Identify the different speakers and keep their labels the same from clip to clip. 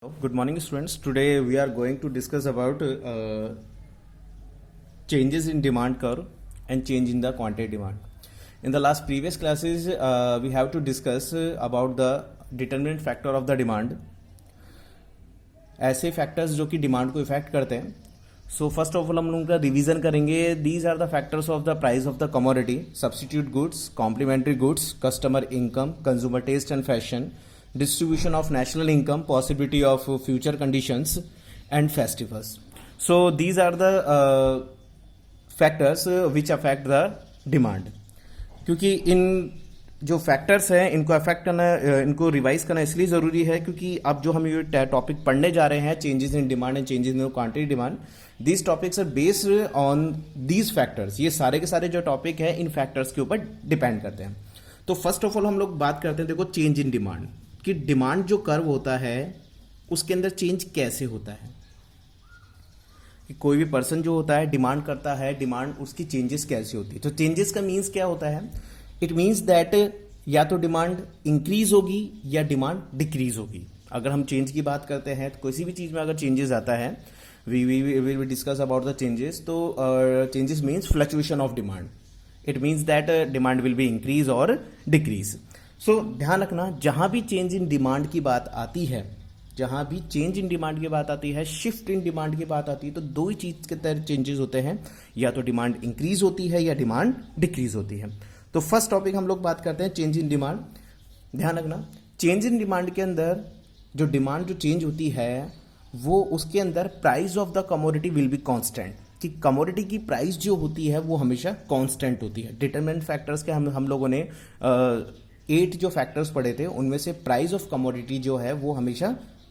Speaker 1: Good morning, students. Today we are going to discuss about changes in demand curve and change in the quantity demand. In the last previous classes, we have to discuss about the determinant factor of the demand. ऐसे factors जो कि demand को effect करते हैं. So first of all हम लोग का revision करेंगे. These are the factors of the price of the commodity, substitute goods, complementary goods, customer income, consumer taste and fashion, distribution of national income, possibility of future conditions and festivals. So these are the factors which affect the demand. क्योंकि इन जो factors हैं इनको affect करना, इनको revise करना इसलिए ज़रूरी है क्योंकि अब जो हम ये टॉपिक पढ़ने जा रहे हैं, changes in demand and changes in quantity demand, these topics are based on these factors. ये सारे के सारे जो टॉपिक है इन फैक्टर्स के ऊपर डिपेंड करते हैं. तो फर्स्ट ऑफ ऑल हम लोग बात करते हैं, देखो, चेंज इन डिमांड कि डिमांड जो कर्व होता है उसके अंदर चेंज कैसे होता है. कि कोई भी पर्सन जो होता है डिमांड करता है, डिमांड उसकी चेंजेस कैसे होती है. तो चेंजेस का मीन्स क्या होता है? इट मीन्स दैट या तो डिमांड इंक्रीज होगी या डिमांड डिक्रीज होगी. अगर हम चेंज की बात करते हैं तो किसी भी चीज़ में अगर चेंजेस आता है, we will discuss about the changes. तो changes means fluctuation of demand. It means that demand will be increase और डिक्रीज. सो ध्यान रखना, जहां भी चेंज इन डिमांड की बात आती है, जहां भी चेंज इन डिमांड की बात आती है, शिफ्ट इन डिमांड की बात आती है, तो दो ही चीज के तरह चेंजेस होते हैं, या तो डिमांड इंक्रीज होती है या डिमांड डिक्रीज होती है. तो फर्स्ट टॉपिक हम लोग बात करते हैं चेंज इन डिमांड. ध्यान रखना, चेंज इन डिमांड के अंदर जो डिमांड जो चेंज होती है वो उसके अंदर price of the commodity will B constant. कि कमोडिटी की प्राइस जो होती है वो हमेशा कॉन्स्टेंट होती है. डिटरमिनेंट फैक्टर्स के हम लोगों ने 8 जो फैक्टर्स पढ़े थे उनमें से प्राइस ऑफ कमोडिटी जो है वो हमेशा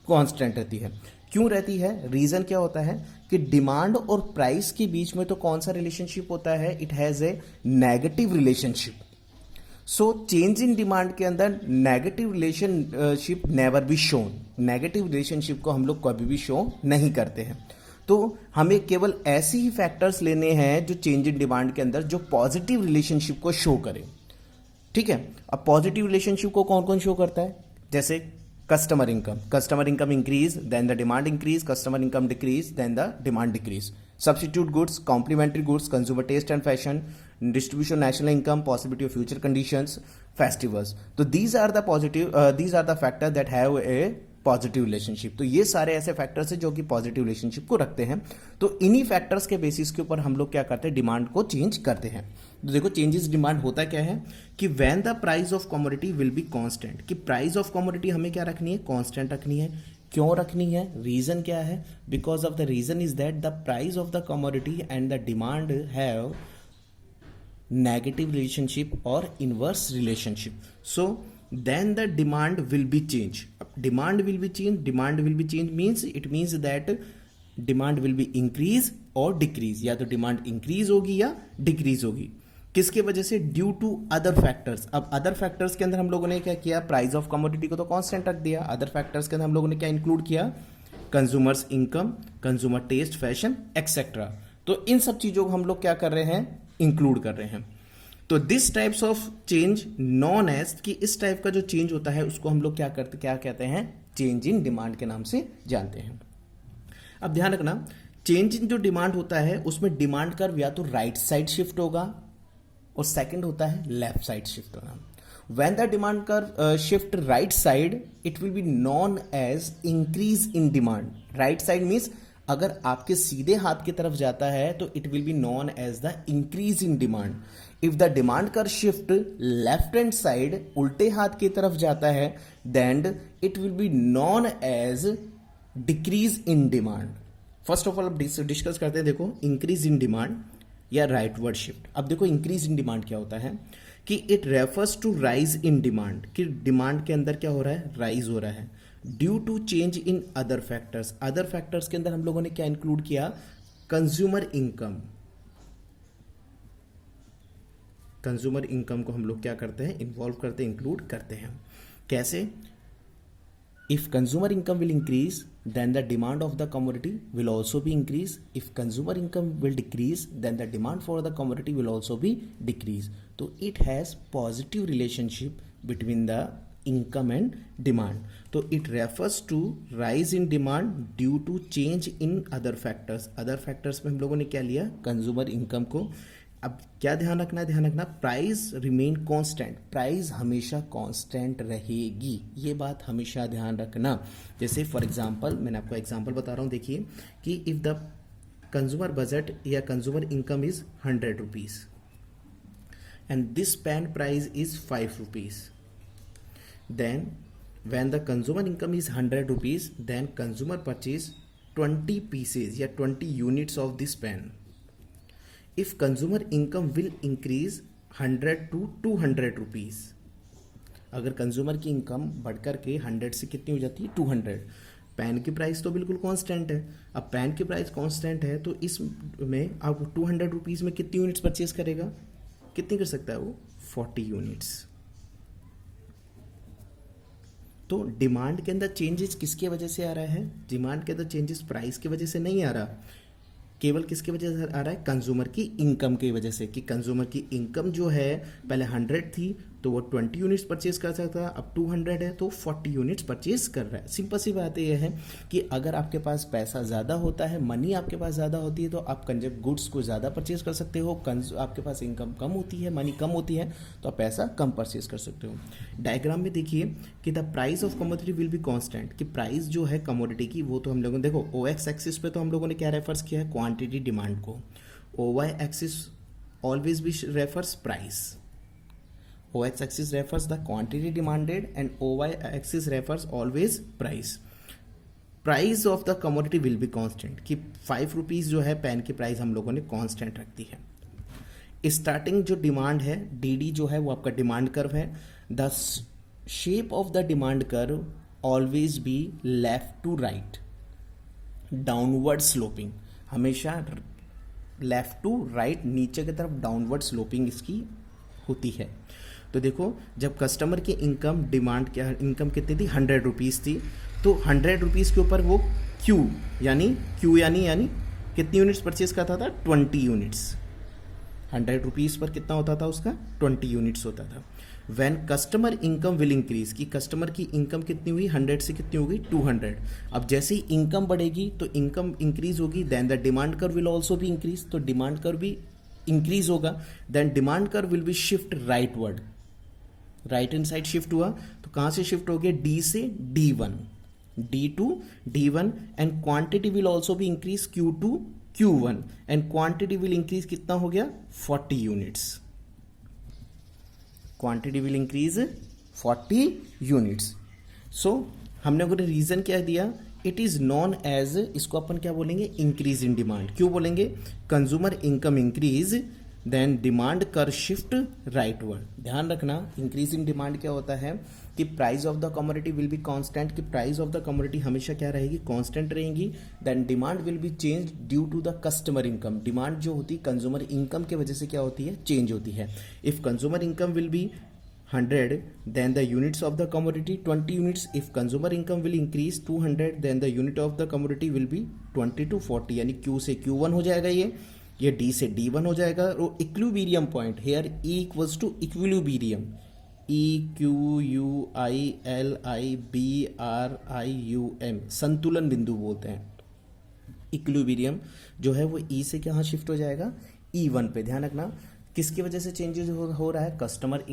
Speaker 1: कांस्टेंट रहती है. क्यों रहती है? रीजन क्या होता है कि डिमांड और प्राइस के बीच में तो कौन सा रिलेशनशिप होता है? It has a negative relationship. So change in demand के अंदर negative relationship never be shown. Negative relationship को हम लोग कभी भी शो नहीं करते हैं. तो हमें केवल ऐसे ही फैक्टर्स लेने हैं जो चेंज इन डिमांड के अंदर जो पॉजिटिव रिलेशनशिप को शो करें. ठीक है. अब पॉजिटिव रिलेशनशिप को कौन कौन शो करता है? जैसे customer income increase then the demand increase, customer income decrease then the demand decrease. Substitute goods, complementary goods, consumer taste and fashion, distribution national income, possibility of future conditions, festivals. तो these are the factor that have a positive relationship. तो ये सारे ऐसे factors हैं जो कि positive relationship को रखते हैं. तो इन्हीं फैक्टर्स के बेसिस के ऊपर हम लोग क्या करते हैं? डिमांड को चेंज करते हैं. तो देखो, चेंजेस डिमांड होता क्या है कि when the price of commodity will be constant. कि प्राइस ऑफ कमोडिटी हमें क्या रखनी है? कांस्टेंट रखनी है. क्यों रखनी है? रीजन क्या है? Because of the reason is that the price of the commodity and the demand have negative relationship और inverse relationship. So then the demand will be changed. Demand will be changed means it means that demand will be increase और decrease. या तो demand increase होगी या decrease होगी. किसके वजह से? Due to other factors. अब अदर फैक्टर्स के अंदर हम लोगों ने क्या किया? प्राइस ऑफ कमोडिटी को तो कांस्टेंट रख दिया. अदर फैक्टर्स के अंदर हम लोगों ने क्या इंक्लूड किया? Consumers income, consumer taste, fashion etcetera. तो इन सब चीजों को हम लोग क्या कर रहे हैं? इंक्लूड कर रहे हैं. तो this types of change known as, कि इस टाइप का जो चेंज होता है उसको हम लोग क्या कहते हैं? चेंज इन डिमांड के नाम से जानते हैं. अब ध्यान रखना, चेंज इन जो डिमांड होता है उसमें डिमांड कर्व या तो राइट साइड शिफ्ट होगा और सेकंड होता है लेफ्ट साइड शिफ्ट होना. When the demand curve shift right side it will be known as increase in demand. Right side means अगर आपके सीधे हाथ की तरफ जाता है तो it will be known as the increase in demand. If the demand curve shift left hand side, उल्टे हाथ की तरफ जाता है, then it will be known as decrease in demand. First of all discuss करते हैं, देखो, इंक्रीज इन डिमांड या राइटवर्ड शिफ्ट. अब देखो, इंक्रीज इन डिमांड क्या होता है कि it refers to rise in demand. कि डिमांड के अंदर क्या हो रहा है? राइज हो रहा है due to change in other factors. Other factors के अंदर हम लोगों ने क्या इंक्लूड किया? Consumer income. कंज्यूमर इनकम को हम लोग क्या करते हैं? इन्वॉल्व करते हैं, इंक्लूड करते हैं. कैसे? If consumer income will increase then the demand of the commodity will also be increase. If consumer income will decrease, then the demand for the commodity will also be decrease. So it has positive relationship between the income and demand. तो it refers to rise in demand due to change in other factors. other factors में हम लोगों ने क्या लिया, consumer income को. अब क्या ध्यान रखना है, ध्यान रखना प्राइस रिमेन कांस्टेंट, प्राइस हमेशा कांस्टेंट रहेगी, ये बात हमेशा ध्यान रखना. जैसे फॉर एग्जांपल मैंने आपको एग्जांपल बता रहा हूँ, देखिए कि इफ द कंज्यूमर बजट या consumer income is 100 rupees and this pen price is 5 rupees, then when the consumer income is 100 rupees, then consumer purchase 20 pieces या 20 units of this pen. If consumer income will increase 100 to 200 rupees, अगर consumer की income बढ़कर के 100 से कितनी हो जाती है 200, पैन की प्राइस तो बिल्कुल कांस्टेंट है. अब पैन की प्राइस कांस्टेंट है तो इसमें अब 200 रुपीज़ में कितनी यूनिट्स परचेज करेगा, कितनी कर सकता है वो 40 यूनिट्स. तो डिमांड के अंदर चेंजेस किसकी वजह से आ रहा है, डिमांड के अंदर चेंजेस प्राइस की वजह से नहीं आ रहा, केवल किसकी वजह से आ रहा है, कंज्यूमर की इनकम की वजह से. कि कंज्यूमर की इनकम जो है पहले 100 थी तो वो 20 यूनिट्स परचेज कर सकता था, अब 200 है तो 40 यूनिट्स परचेज कर रहा है. सिंपल सी बात यह है कि अगर आपके पास पैसा ज़्यादा होता है, मनी आपके पास ज़्यादा होती है, तो आप गुड्स को ज़्यादा परचेज कर सकते हो. आपके पास इनकम कम होती है, मनी कम होती है, तो आप पैसा कम परचेज कर सकते हो. डायग्राम में देखिए कि the price of commodity will B constant, कि प्राइस जो है कमोडिटी की वो तो हम लोगों ने देखो OX एक्सिस पे तो हम लोगों ने क्या रेफर्स किया है, क्वांटिटी डिमांड को. OY एक्सिस ऑलवेज भी refers price. OX axis refers the quantity demanded and OY axis refers always price. Price of the commodity will be constant, कि 5 रुपीज़ जो है पेन की प्राइस हम लोगों ने कांस्टेंट रख दी है. स्टार्टिंग जो डिमांड है DD जो है वो आपका डिमांड कर्व है. The shape of the demand curve always be left to right, downward sloping, हमेशा लेफ्ट टू राइट नीचे की तरफ डाउनवर्ड स्लोपिंग इसकी होती है. तो देखो जब कस्टमर की इनकम डिमांड क्या इनकम कितनी थी 100 रुपीज़ थी, तो 100 रुपीज़ के ऊपर वो क्यू यानी कितनी यूनिट्स परचेज करता था 20 यूनिट्स. 100 रुपीज़ पर कितना होता था उसका 20 यूनिट्स होता था. When customer income will increase, कि कस्टमर की इनकम कितनी हुई 100 से कितनी हो गई 200. अब जैसे ही इनकम बढ़ेगी तो इनकम इंक्रीज होगी, then the demand curve will also भी इंक्रीज, तो डिमांड कर्व भी इंक्रीज होगा. Then demand curve will be shift rightward, right hand side shift हुआ, तो कहां से शिफ्ट हो गया D से D1, D to D1, and quantity will also भी increase Q to Q1, and quantity will increase कितना हो गया 40 units. Quantity will increase 40 units. So हमने अगर रीजन क्या दिया, इट इज नॉन एज, इसको अपन क्या बोलेंगे इंक्रीज इन डिमांड. क्यों बोलेंगे, consumer income increase then demand curve shift rightward. ध्यान रखना इंक्रीज इन डिमांड क्या होता है कि price of the commodity will be constant, कि प्राइस ऑफ द कमोडिटी हमेशा क्या रहेगी कांस्टेंट रहेगी. Then demand will be change due to the customer income, demand जो होती है कंज्यूमर इनकम की वजह से क्या होती है चेंज होती है. If consumer income will B 100, then the units of the commodity 20 units. If consumer income will increase 200, then the unit of the commodity will be 20 to 40, यानी Q से Q1 हो जाएगा, ये D से D1 हो जाएगा. और equilibrium point here E equals to equilibrium, EQUILIBRIUM, संतुलन बिंदु बोलते हैं. इक्विलिब्रियम जो है वो E से कहाँ शिफ्ट हो जाएगा E1 पे. ध्यान रखना किसकी वजह से चेंजेस हो रहा है, customer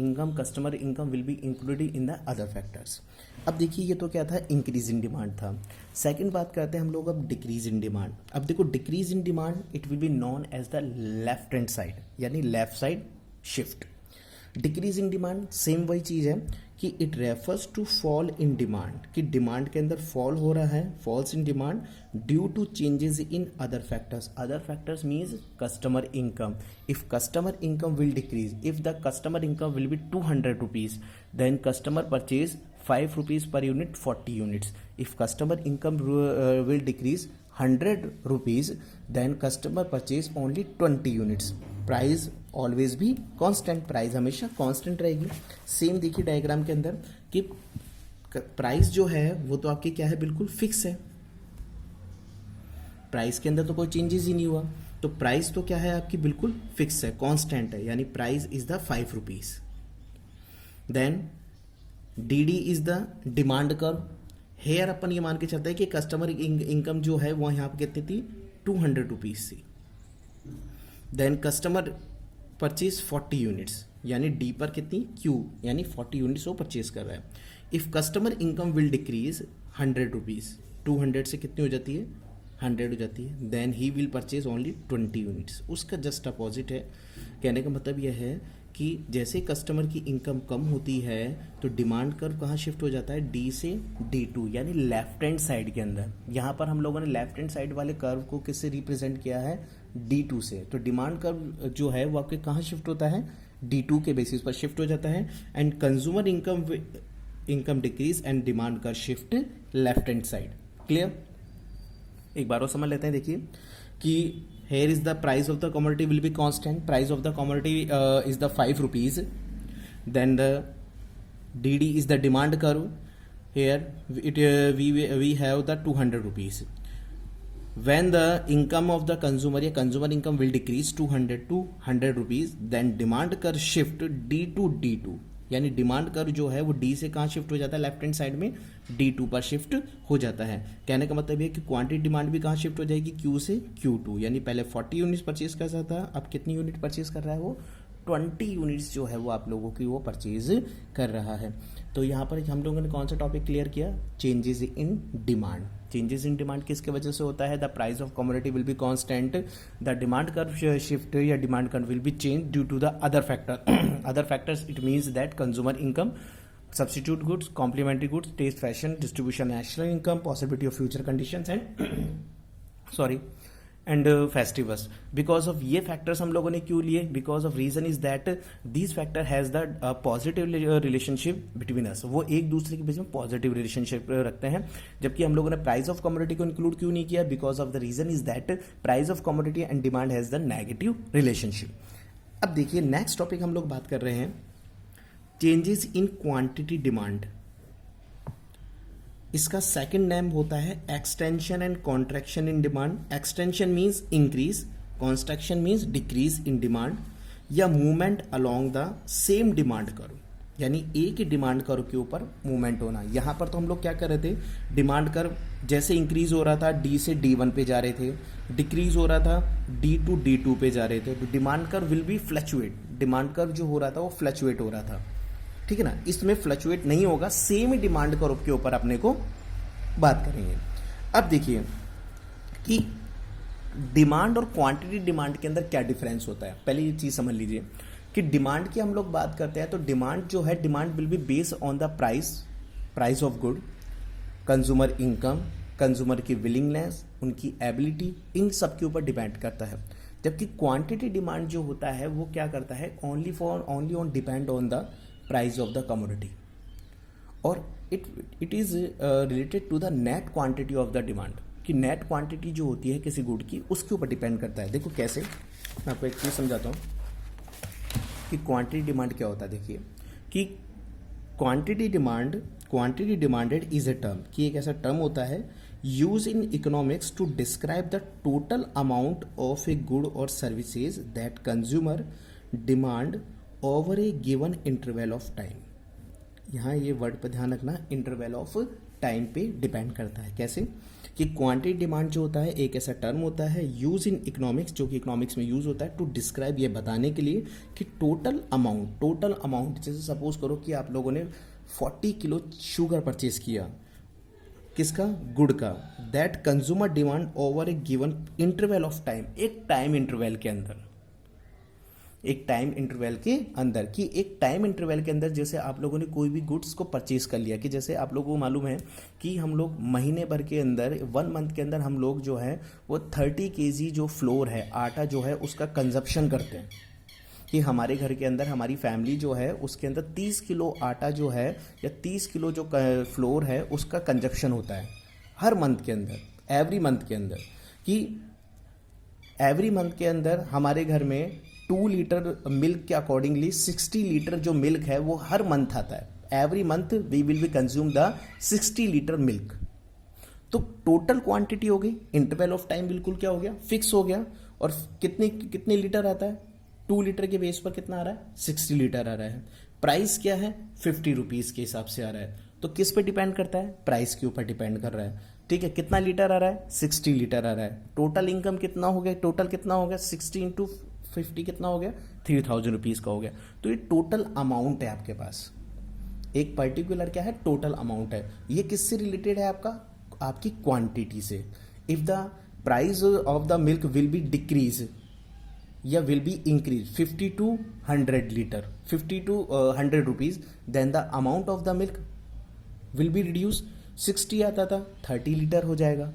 Speaker 1: income will be included in the other factors. अब देखिए ये तो क्या था इंक्रीज इन डिमांड था. सेकंड बात करते हैं हम लोग अब डिक्रीज इन डिमांड. अब देखो decrease in demand it will be known as the left hand side, यानी left side shift. Decrease in demand same वही चीज़ है कि it refers to fall in demand, कि डिमांड के अंदर फॉल हो रहा है, falls in demand due to changes in other factors. Other factors means customer income. If customer income will decrease, if the customer income will be 200 rupees, then customer purchase 5 rupees per unit 40 units. If customer income will decrease 100 rupees, then customer purchase only 20 units. Price always भी constant, price हमेशा constant रहेगी. Same देखिए diagram के अंदर कि price जो है वो तो आपकी क्या है बिल्कुल फिक्स है, प्राइस के अंदर तो कोई चेंजेस ही नहीं हुआ. तो प्राइस तो क्या है आपकी बिल्कुल फिक्स है, कांस्टेंट है, यानी price is the 5 rupees. Then DD is the demand curve. Here अपन ये मान के चलते हैं कि कस्टमर इनकम जो है वो यहाँ पे कितनी थी 200 रुपीज थी। देन कस्टमर परचेज 40 यूनिट्स, यानी डी पर कितनी Q, यानी 40 यूनिट्स वो परचेज कर रहा है। If customer income will decrease 100 rupees, 200 से कितनी हो जाती है 100 हो जाती है, then he will purchase only 20 units. उसका जस्ट अपोजिट है। कहने का मतलब यह है कि जैसे कस्टमर की इनकम कम होती है तो डिमांड कर्व कहाँ शिफ्ट हो जाता है D से D2, यानी लेफ्ट हैंड साइड के अंदर। यहाँ पर हम लोगों ने लेफ्ट हैंड साइड वाले कर्व को किससे रिप्रेजेंट किया है D2 से। तो डिमांड कर्व जो है वो आपके कहाँ शिफ्ट होता है D2 के बेसिस पर शिफ्ट हो जाता है। And consumer income decrease and demand curve shift left hand side. Clear? एक बार और समझ लेते हैं। देखिए कि here is the price of the commodity will be constant, price of the commodity is the 5 rupees, then the DD is the demand curve, here we have the 200 rupees. When the income of the consumer या consumer income will decrease 200 to 100 rupees, then demand curve shift D to D2, यानी demand curve जो है वो D से कहाँ shift हो जाता है लेफ्ट हैंड साइड में D2 पर शिफ्ट हो जाता है। कहने का मतलब ये कि क्वांटिटी डिमांड भी कहाँ शिफ्ट हो जाएगी Q से Q2, यानी पहले 40 यूनिट्स परचेज कर रहा था, अब कितनी यूनिट परचेज कर रहा है वो 20 यूनिट्स जो है वो आप लोगों की वो परचेज कर रहा है। तो यहाँ पर हम लोगों ने कौन सा टॉपिक क्लियर किया, changes in demand. Changes in demand किसके वजह से होता है, the price of commodity will be constant, the demand curve shift या demand curve will be change due to the other factor. Other factors it means that consumer income, substitute goods, complementary goods, taste, fashion, distribution, national income, possibility of future conditions and festivals. Because of ये factors हम लोगों ने क्यों लिए, because of reason is that these factor has the positive relationship between us, वो एक दूसरे के बीच में positive relationship रखते हैं। जबकि हम लोगों ने price of commodity को include क्यों नहीं किया, because of the reason is that price of commodity and demand has the negative relationship। अब देखिए नेक्स्ट टॉपिक हम लोग बात कर रहे हैं चेंजेस इन क्वांटिटी डिमांड। इसका सेकंड नेम होता है extension and contraction in demand. Extension means increase, contraction means decrease in demand या movement along the same demand curve, यानी एक ही डिमांड कर्व के ऊपर मूवमेंट होना। यहां पर तो हम लोग क्या कर रहे थे, डिमांड कर्व जैसे इंक्रीज हो रहा था D से D1 पे जा रहे थे, डिक्रीज हो रहा था D to D2 पे जा रहे थे। तो demand curve will B fluctuate, demand curve जो हो रहा था वो फ्लक्चुएट हो रहा था, ठीक है ना। इसमें फ्लक्चुएट नहीं होगा, सेम ही डिमांड कर्व के ऊपर अपने को बात करेंगे। अब देखिए कि डिमांड और क्वांटिटी डिमांड के अंदर क्या डिफरेंस होता है। पहले ये चीज समझ लीजिए कि डिमांड की हम लोग बात करते हैं तो डिमांड जो है, demand will be based on the price of good, consumer income, consumer की विलिंगनेस, उनकी एबिलिटी, इन सब के ऊपर डिपेंड करता है। जबकि क्वांटिटी डिमांड जो होता है वो क्या करता है, only on depend on the price of the commodity, और it is related to the net quantity of the demand, कि नेट क्वांटिटी जो होती है किसी गुड की उसके ऊपर डिपेंड करता है। देखो कैसे, मैं आपको एक चीज समझाता हूँ कि क्वांटिटी डिमांड क्या होता है। देखिए कि quantity demanded is a term, कि एक ऐसा टर्म होता है use in economics to describe the total amount of a good और services that consumer demand over a given interval of time. यहाँ ये वर्ड पर ध्यान रखना, इंटरवल ऑफ टाइम पे डिपेंड करता है। कैसे कि क्वांटिटी डिमांड जो होता है एक ऐसा टर्म होता है यूज इन इकोनॉमिक्स, जो कि इकोनॉमिक्स में यूज होता है टू डिस्क्राइब, ये बताने के लिए कि टोटल अमाउंट, जैसे सपोज करो कि आप लोगों ने 40 किलो शुगर परचेज किया, किसका, गुड का, that consumer demand over a given interval of time, एक टाइम इंटरवल के अंदर, कि एक टाइम इंटरवल के अंदर जैसे आप लोगों ने कोई भी गुड्स को परचेज कर लिया, कि जैसे आप लोगों को मालूम है कि हम लोग महीने भर के अंदर 1 मंथ के अंदर हम लोग जो है वो 30 kg जो फ्लोर है, आटा जो है उसका कंजप्शन करते हैं, कि हमारे घर के अंदर हमारी फैमिली जो है उसके अंदर 30 किलो आटा जो है या 30 किलो जो फ्लोर है उसका कंजप्शन होता है हर मंथ के अंदर, एवरी मंथ के अंदर, कि एवरी मंथ के अंदर हमारे घर में 2 लीटर मिल्क के अकॉर्डिंगली 60 लीटर जो मिल्क है वो हर मंथ आता है। Every month we will be consume the 60 litre milk. तो टोटल क्वांटिटी हो गई, इंटरवल ऑफ टाइम बिल्कुल क्या हो गया, फिक्स हो गया। और कितने लीटर आता है, 2 लीटर के बेस पर कितना आ रहा है, 60 लीटर आ रहा है। प्राइस क्या है 50 रुपीज़ के हिसाब से आ रहा है, तो किस पे डिपेंड करता है, प्राइस के ऊपर डिपेंड कर रहा है। ठीक है, कितना लीटर आ रहा है 60 लीटर आ रहा है। टोटल इनकम कितना हो गया, टोटल कितना हो गया 60 इंटू 50 कितना हो गया 3000 रुपीज़ का हो गया। तो ये टोटल अमाउंट है आपके पास, एक पर्टिकुलर क्या है टोटल अमाउंट है। ये किससे रिलेटेड है आपका, आपकी क्वांटिटी से। If the price of the milk will be decrease या will be increase 50 to 100 litre 50 to 100 rupees, then the amount of the milk will be reduce. 60 आता था 30 लीटर हो जाएगा।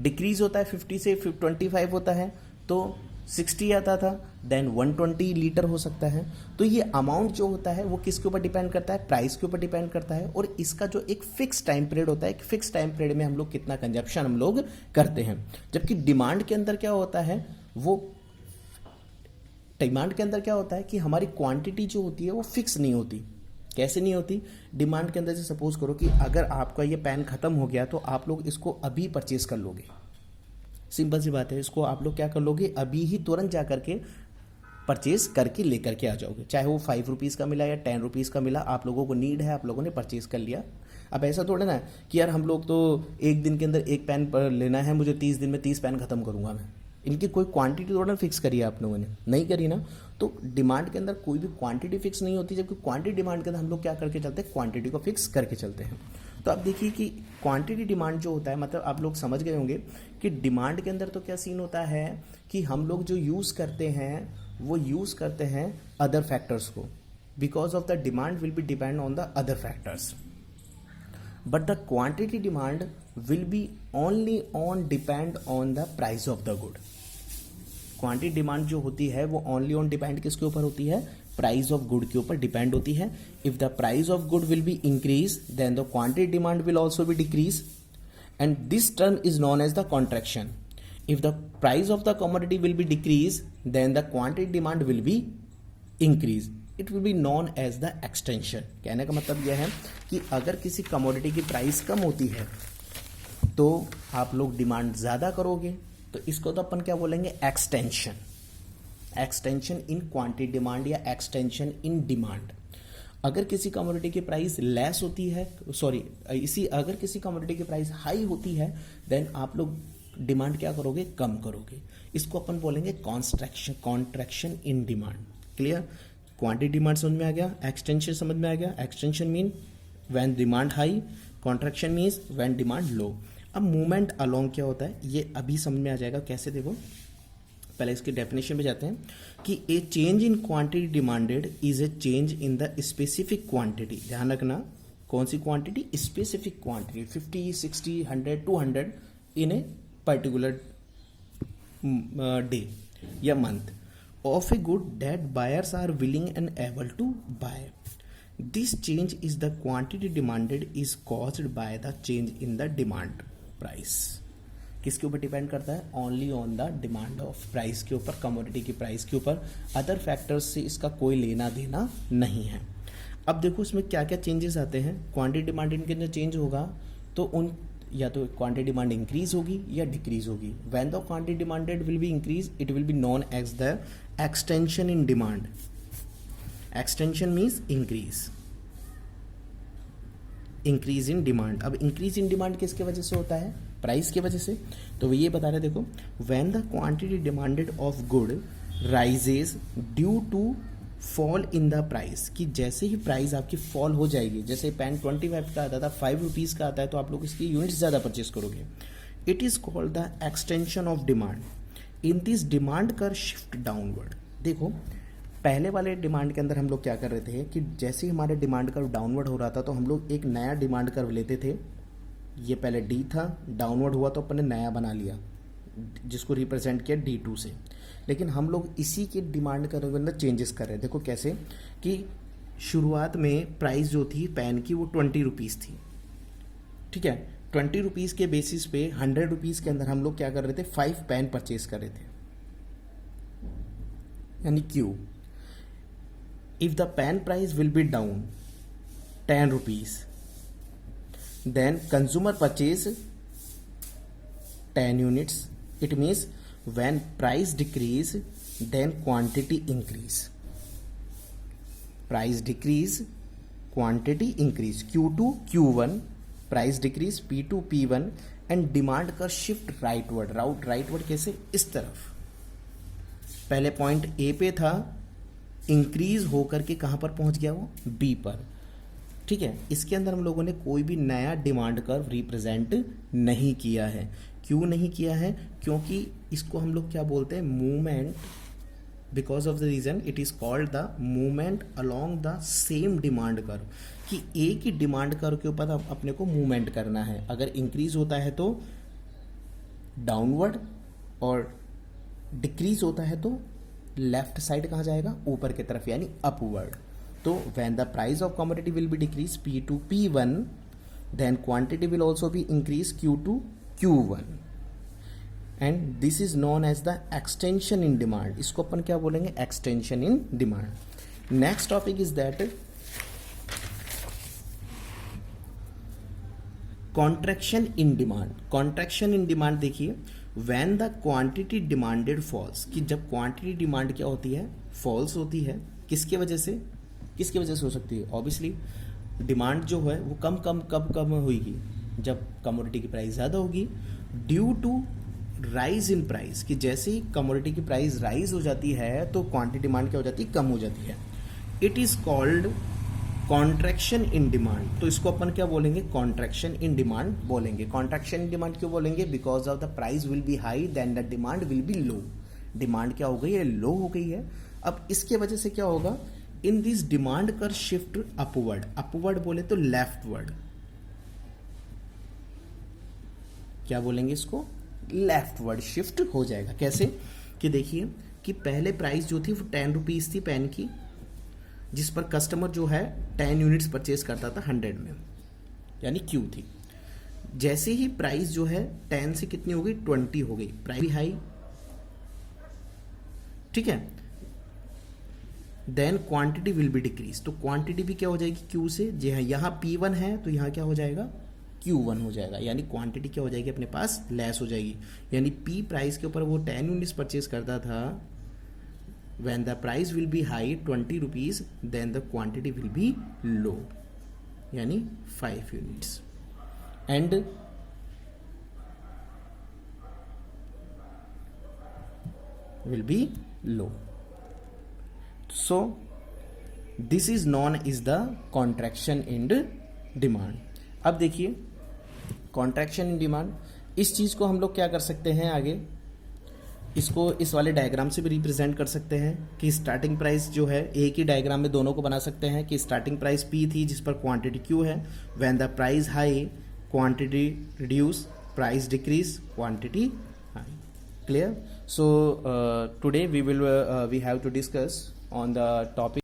Speaker 1: डिक्रीज होता है 50 से 25 होता है तो 60 आता था, देन 120 लीटर हो सकता है। तो ये अमाउंट जो होता है वो किसके ऊपर डिपेंड करता है, प्राइस के ऊपर डिपेंड करता है। और इसका जो एक फिक्स टाइम पीरियड होता है, एक फिक्स टाइम पीरियड में हम लोग कितना कंजप्शन हम लोग करते हैं। जबकि डिमांड के अंदर क्या होता है, वो डिमांड के अंदर क्या होता है कि हमारी क्वांटिटी जो होती है वो फिक्स नहीं होती। कैसे नहीं होती, डिमांड के अंदर से सपोज करो कि अगर आपका ये पेन खत्म हो गया तो आप लोग इसको अभी परचेज कर लोगे, सिंपल सी बात है। इसको आप लोग क्या कर लोगे, अभी ही तुरंत जा करके परचेज करके लेकर के आ जाओगे, चाहे वो 5 रुपीज़ का मिला या 10 रुपीज़ का मिला, आप लोगों को नीड है, आप लोगों ने परचेज कर लिया। अब ऐसा थोड़ा ना है कि यार हम लोग तो एक दिन के अंदर एक पेन लेना है, मुझे 30 दिन में 30 पेन खत्म करूंगा मैं। इनकी कोई क्वांटिटी थोड़ा फिक्स करी है आप लोगों ने, नहीं करी ना। तो डिमांड के अंदर कोई भी क्वांटिटी फिक्स नहीं होती, जबकि क्वांटिटी डिमांड के अंदर हम लोग क्या करके चलते हैं, क्वांटिटी को फिक्स करके चलते हैं। तो आप देखिए कि क्वांटिटी डिमांड जो होता है, मतलब आप लोग समझ गए होंगे कि डिमांड के अंदर तो क्या सीन होता है कि हम लोग जो यूज़ करते हैं वो यूज़ करते हैं अदर फैक्टर्स को, because of the demand will B depend on the other factors, but the quantity demand will B only on depend on the price of the good. Quantity demand जो होती है वो only on depend किसके ऊपर होती है, price of good के ऊपर डिपेंड होती है। If the price of good will be increase then the quantity demand will also be decrease, and this term is known as the contraction. If the price of the commodity will be decrease then the quantity demand will be increase, it will be known as the extension. कहने का मतलब यह है कि अगर किसी commodity की price कम होती है तो आप लोग डिमांड ज़्यादा करोगे, तो इसको तो अपन क्या बोलेंगे, extension. Extension in quantity demand या एक्सटेंशन इन डिमांड। अगर किसी कमोडिटी की प्राइस लेस होती है, अगर किसी कमोडिटी की प्राइस हाई होती है, देन आप लोग डिमांड क्या करोगे, कम करोगे। इसको अपन बोलेंगे contraction in demand. Clear, quantity demand समझ में आ गया, एक्सटेंशन समझ में आ गया। Extension mean when demand high, contraction means when demand low. अब मूवमेंट अलोंग क्या होता है ये अभी समझ में आ जाएगा। कैसे, देखो पहले इसकी डेफिनेशन पे जाते हैं कि a change in quantity demanded is a change in the specific quantity. ध्यान रखना, कौन सी quantity, specific quantity, 50, 60, 100, 200 in a particular day या month of a good that buyers are willing and able to buy. This change is the quantity demanded is caused by the change in the demand price. किसके ऊपर depend करता है, only on the demand of price के ऊपर, commodity की price के ऊपर। Other factors से इसका कोई लेना देना नहीं है। अब देखो इसमें क्या क्या चेंजेस आते हैं। क्वांटिटी डिमांड इनके अंदर चेंज होगा तो उन या तो क्वांटिटी डिमांड इंक्रीज होगी या डिक्रीज होगी। When the quantity demanded will be increase it will be known as the extension in demand. Extension means increase in demand. अब इंक्रीज इन डिमांड किसके वजह से होता है, प्राइस की वजह से। तो ये बता रहे, देखो when the quantity demanded of good rises due to fall in the price, कि जैसे ही प्राइस आपकी फॉल हो जाएगी, जैसे पेन 25 का आता था 5 रुपीज़ का आता है तो आप लोग इसकी यूनिट्स ज़्यादा परचेज करोगे। It is called the extension of demand. In this demand curve shift downward. देखो पहले वाले डिमांड के अंदर हम लोग क्या कर रहे थे कि जैसे ही हमारे डिमांड कर्व डाउनवर्ड हो रहा था तो हम लोग एक नया डिमांड कर्व लेते थे। ये पहले डी था, डाउनवर्ड हुआ तो अपन ने नया बना लिया जिसको रिप्रेजेंट किया D2 से। लेकिन हम लोग इसी के डिमांड कर्व के अंदर चेंजेस कर रहे हैं। देखो कैसे कि शुरुआत में प्राइस जो थी पेन की वो 20 रुपीज़ थी, ठीक है। 20 रुपीज़ के बेसिस पे 100 रुपीज़ के अंदर हम लोग क्या कर रहे थे, 5 पेन परचेज कर रहे थे, यानी Q. If the pen price will be down 10 rupees then consumer purchase 10 units. It means when price decrease then quantity increase. price decrease, quantity increase, Q2 Q1, price decrease P2 P1 and demand का shift rightward कैसे, इस तरफ। पहले point A पे था, increase होकर के कहां पर पहुंच गया वो, बी पर। ठीक है, इसके अंदर हम लोगों ने कोई भी नया डिमांड कर्व रिप्रेजेंट नहीं किया है। क्यों नहीं किया है, क्योंकि इसको हम लोग क्या बोलते हैं, movement, because of the reason it is called the movement along the same demand curve, कि एक ही डिमांड कर्व के ऊपर अपने को मूवमेंट करना है। अगर इंक्रीज होता है तो डाउनवर्ड और डिक्रीज होता है तो लेफ्ट साइड कहाँ जाएगा, ऊपर की तरफ, यानी अपवर्ड। तो when the price of commodity will be decrease P2 P1, then quantity will also be increase Q2 Q1 and this is known as the extension in demand. इसको अपन क्या बोलेंगे, extension in demand. Next topic is that contraction in demand. Contraction in demand देखिए, when the quantity demanded falls, कि जब quantity demand क्या होती है, फॉल्स होती है। किसके वजह से हो सकती है, ऑब्वियसली डिमांड जो है वो कम होगी जब कमोडिटी की प्राइस ज़्यादा होगी, due to rise in price, कि जैसे ही कमोडिटी की प्राइस राइज हो जाती है तो क्वांटिटी डिमांड क्या हो जाती है, कम हो जाती है। It is called contraction in demand. तो इसको अपन क्या बोलेंगे, कॉन्ट्रैक्शन इन डिमांड बोलेंगे। कॉन्ट्रैक्शन इन डिमांड क्यों बोलेंगे, because of the price will be high then the demand will be low. Demand क्या हो गई है, लो हो गई है। अब इसके वजह से क्या होगा, in this demand curve shift upward बोले तो लेफ्टवर्ड, क्या बोलेंगे इसको, लेफ्टवर्ड शिफ्ट हो जाएगा। कैसे, कि देखिए कि पहले प्राइस जो थी वो 10 रुपीज थी पेन की, जिस पर कस्टमर जो है 10 यूनिट्स परचेज करता था 100 में, यानी क्यू थी। जैसे ही प्राइस जो है 10 से कितनी हो गई, 20 हो गई, प्राइस भी हाई, ठीक है। Then quantity will be decrease, तो क्वांटिटी भी क्या हो जाएगी, क्यू से, जी हाँ, यहाँ P1 है तो यहाँ क्या हो जाएगा, Q1 हो जाएगा, यानी क्वांटिटी क्या हो जाएगी, अपने पास लेस हो जाएगी। यानी P प्राइस के ऊपर वो 10 यूनिट्स परचेज करता था, when the price will be high 20 rupees, then the quantity will be low, यानी 5 units, and will be low. So this is known as the contraction in demand. अब देखिए contraction in demand, इस चीज को हम लोग क्या कर सकते हैं आगे, इसको इस वाले डायग्राम से भी रिप्रेजेंट कर सकते हैं कि स्टार्टिंग प्राइस जो है, एक ही डायग्राम में दोनों को बना सकते हैं कि स्टार्टिंग प्राइस P थी जिस पर क्वांटिटी Q है, when the price high quantity reduce, price decrease quantity high. Clear? So today we have to discuss on the topic